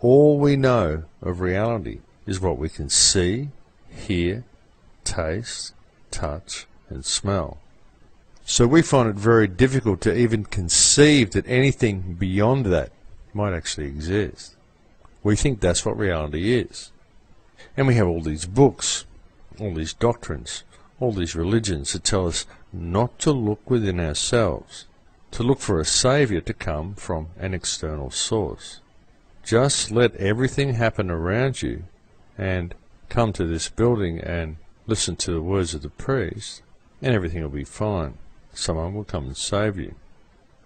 All we know of reality is what we can see, hear, taste, touch, and smell. So we find it very difficult to even conceive that anything beyond that might actually exist. We think that's what reality is. And we have all these books, all these doctrines, all these religions that tell us not to look within ourselves, to look for a saviour to come from an external source. Just let everything happen around you and come to this building and listen to the words of the priest, and everything will be fine. Someone will come and save you.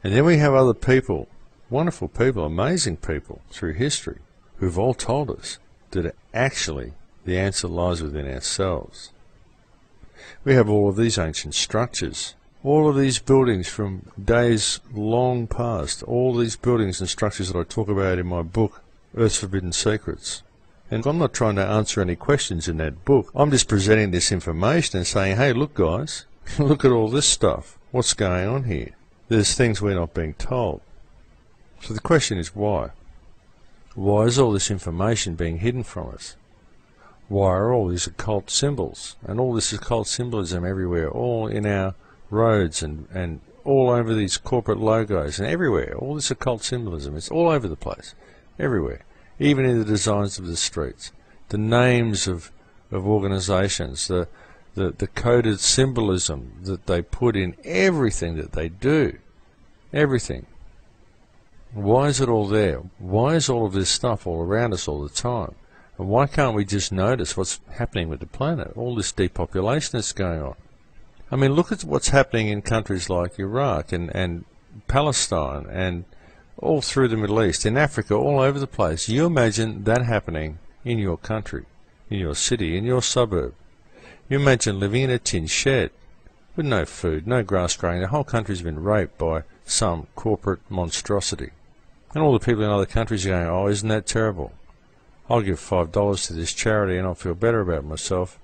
And then we have other people, wonderful people, amazing people through history, who've all told us that actually the answer lies within ourselves. We have all of these ancient structures, all of these buildings from days long past, all these buildings and structures that I talk about in my book, Earth's Forbidden Secrets. And I'm not trying to answer any questions in that book. I'm just presenting this information and saying, hey, look guys, look at all this stuff. What's going on here? There's things we're not being told. So the question is why? Why is all this information being hidden from us? Why are all these occult symbols and all this occult symbolism everywhere, all in our roads and all over these corporate logos and everywhere, all this occult symbolism, it's all over the place, everywhere, even in the designs of the streets, the names of organizations, the coded symbolism that they put in everything that they do, everything. Why is it all there? Why is all of this stuff all around us all the time? And why can't we just notice what's happening with the planet, all this depopulation that's going on? I mean, look at what's happening in countries like Iraq and Palestine and all through the Middle East, in Africa, all over the place. You imagine that happening in your country, in your city, in your suburb. You imagine living in a tin shed with no food, no grass growing. The whole country's been raped by some corporate monstrosity. And all the people in other countries are going, oh, isn't that terrible? I'll give $5 to this charity and I'll feel better about myself,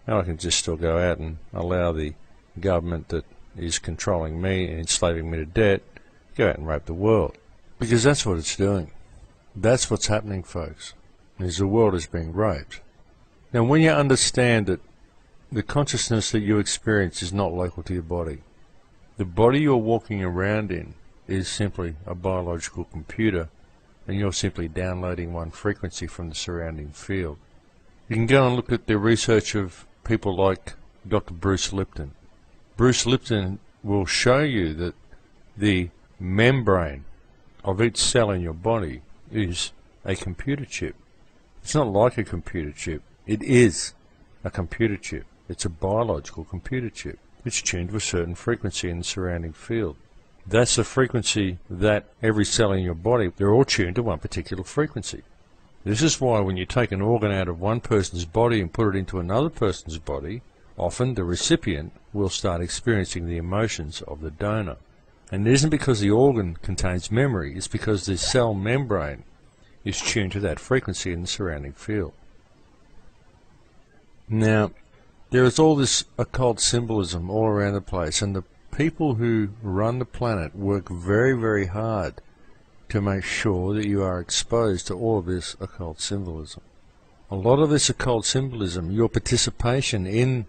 and I can just still go out and allow the government that is controlling me and enslaving me to debt go out and rape the world. Because that's what it's doing. That's what's happening, folks, is the world is being raped. Now when you understand that the consciousness that you experience is not local to your body, the body you're walking around in is simply a biological computer, and you're simply downloading one frequency from the surrounding field. You can go and look at the research of people like Dr. Bruce Lipton. Bruce Lipton will show you that the membrane of each cell in your body is a computer chip. It's not like a computer chip. It is a computer chip. It's a biological computer chip. It's tuned to a certain frequency in the surrounding field. That's the frequency that every cell in your body, they're all tuned to one particular frequency. This is why when you take an organ out of one person's body and put it into another person's body, often the recipient will start experiencing the emotions of the donor. And it isn't because the organ contains memory, it's because the cell membrane is tuned to that frequency in the surrounding field. Now, there is all this occult symbolism all around the place, and the people who run the planet work very, very hard to make sure that you are exposed to all of this occult symbolism. A lot of this occult symbolism, your participation in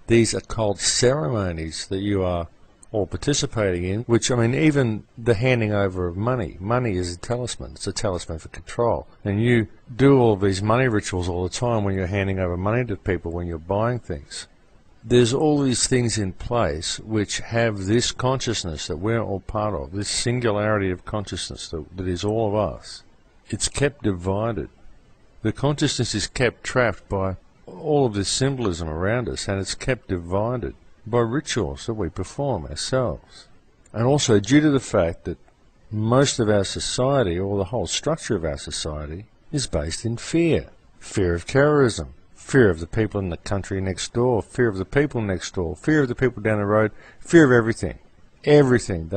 these occult ceremonies that you are all participating in, which, I mean, even the handing over of money. Money is a talisman. It's a talisman for control. And you do all of these money rituals all the time when you're handing over money to people, when you're buying things. There's all these things in place which have this consciousness that we're all part of, this singularity of consciousness that is all of us. It's kept divided. The consciousness is kept trapped by all of this symbolism around us, and it's kept divided by rituals that we perform ourselves. And also due to the fact that most of our society, or the whole structure of our society, is based in fear. Fear of terrorism. Fear of the people in the country next door, fear of the people next door, fear of the people down the road, fear of everything. Everything.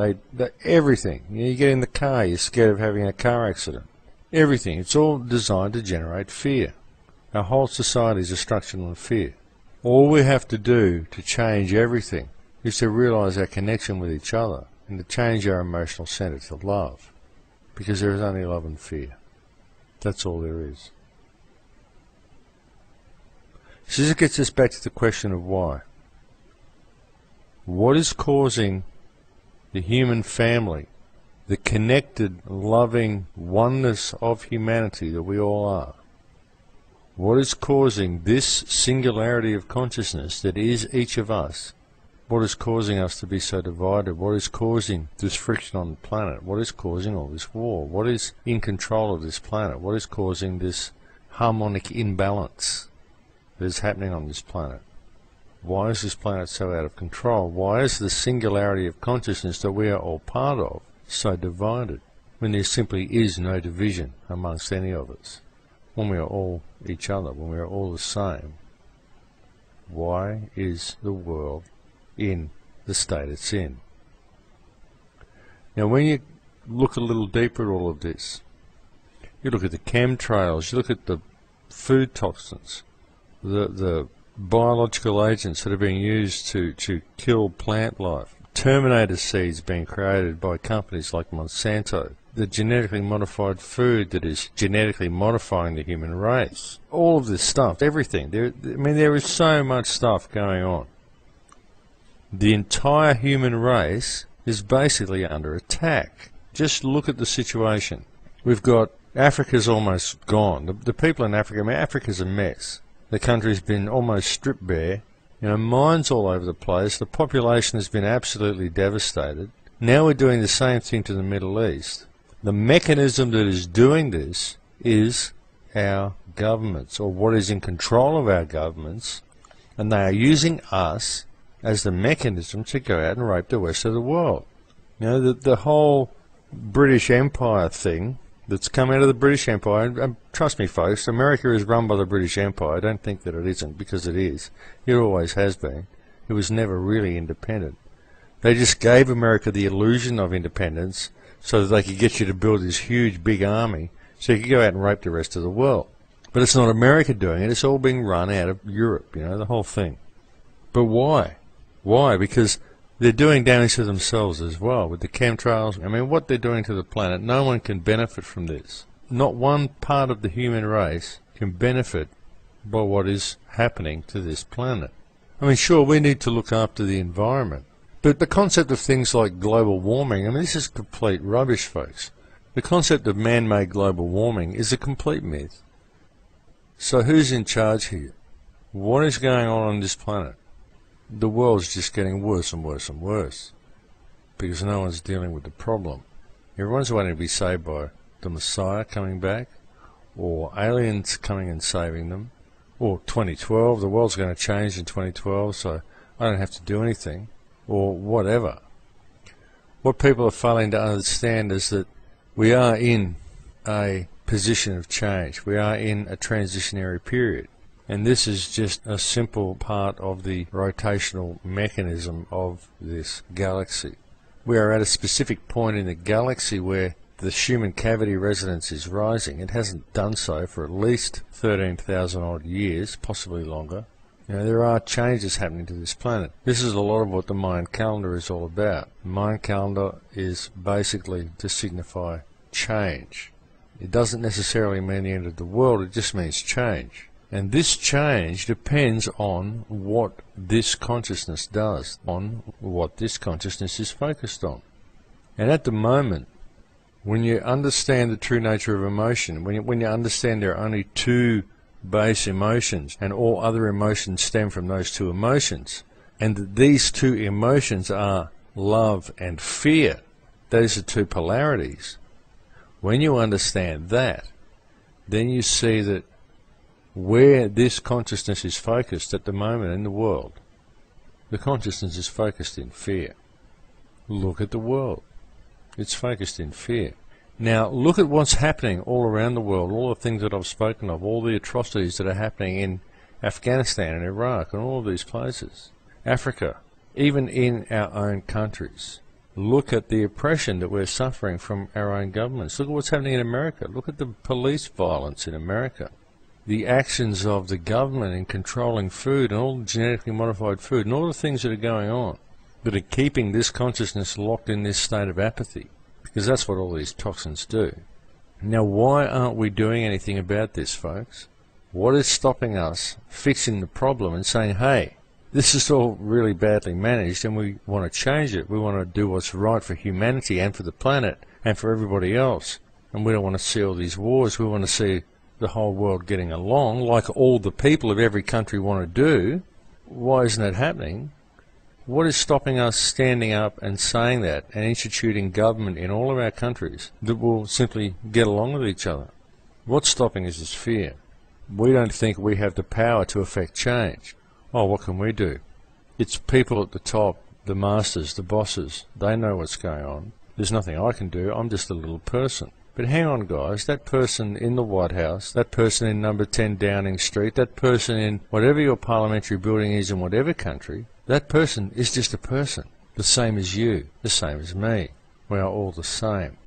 Everything. You get in the car, you're scared of having a car accident. Everything. It's all designed to generate fear. Our whole society is structured on fear. All we have to do to change everything is to realize our connection with each other and to change our emotional center to love. Because there is only love and fear. That's all there is. So this gets us back to the question of why. What is causing the human family, the connected, loving oneness of humanity that we all are? What is causing this singularity of consciousness that is each of us? What is causing us to be so divided? What is causing this friction on the planet? What is causing all this war? What is in control of this planet? What is causing this harmonic imbalance that is happening on this planet? Why is this planet so out of control? Why is the singularity of consciousness that we are all part of so divided, when there simply is no division amongst any of us? When we are all each other, when we are all the same, why is the world in the state it's in? Now when you look a little deeper at all of this, you look at the chemtrails, you look at the food toxins, the biological agents that are being used to kill plant life, Terminator seeds being created by companies like Monsanto, the genetically modified food that is genetically modifying the human race. All of this stuff, everything. There is so much stuff going on. The entire human race is basically under attack. Just look at the situation. We've got Africa's almost gone. The people in Africa, Africa's a mess. The country's been almost stripped bare. Mines all over the place. The population has been absolutely devastated. Now we're doing the same thing to the Middle East. The mechanism that is doing this is our governments, or what is in control of our governments, and they are using us as the mechanism to go out and rape the rest of the world. The whole British Empire thing that's come out of the British Empire, and trust me folks, America is run by the British Empire. I don't think that it isn't, because it is. It always has been. It was never really independent. They just gave America the illusion of independence so that they could get you to build this huge big army so you could go out and rape the rest of the world. But it's not America doing it, it's all being run out of Europe, the whole thing. But why? Why? Because they're doing damage to themselves as well with the chemtrails. What they're doing to the planet, no one can benefit from this. Not one part of the human race can benefit by what is happening to this planet. Sure, we need to look after the environment. But the concept of things like global warming, this is complete rubbish, folks. The concept of man-made global warming is a complete myth. So who's in charge here? What is going on this planet? The world's just getting worse and worse and worse, because no one's dealing with the problem. Everyone's waiting to be saved by the Messiah coming back, or aliens coming and saving them, or 2012, the world's going to change in 2012, so I don't have to do anything, or whatever. What people are failing to understand is that we are in a position of change. We are in a transitionary period. And this is just a simple part of the rotational mechanism of this galaxy. We are at a specific point in the galaxy where the Schumann cavity resonance is rising. It hasn't done so for at least 13,000 odd years, possibly longer. There are changes happening to this planet. This is a lot of what the Mayan calendar is all about. The Mayan calendar is basically to signify change. It doesn't necessarily mean the end of the world, it just means change. And this change depends on what this consciousness does, on what this consciousness is focused on. And at the moment, when you understand the true nature of emotion, when you understand there are only two base emotions, and all other emotions stem from those two emotions, and that these two emotions are love and fear, those are two polarities. When you understand that, then you see that where this consciousness is focused at the moment in the world, the consciousness is focused in fear. Look at the world. It's focused in fear. Now, look at what's happening all around the world, all the things that I've spoken of, all the atrocities that are happening in Afghanistan and Iraq and all of these places. Africa, even in our own countries. Look at the oppression that we're suffering from our own governments. Look at what's happening in America. Look at the police violence in America. The actions of the government in controlling food and all the genetically modified food and all the things that are going on that are keeping this consciousness locked in this state of apathy. Because that's what all these toxins do. Now, why aren't we doing anything about this, folks? What is stopping us fixing the problem and saying, hey, this is all really badly managed and we want to change it. We want to do what's right for humanity and for the planet and for everybody else. And we don't want to see all these wars. We want to see the whole world getting along like all the people of every country want to do. Why isn't that happening? What is stopping us standing up and saying that and instituting government in all of our countries that will simply get along with each other? What's stopping us is fear. We don't think we have the power to affect change. Oh, what can we do? It's people at the top, the masters, the bosses. They know what's going on. There's nothing I can do. I'm just a little person. But hang on, guys, that person in the White House, that person in number 10 Downing Street, that person in whatever your parliamentary building is in whatever country, that person is just a person, the same as you, the same as me. We are all the same.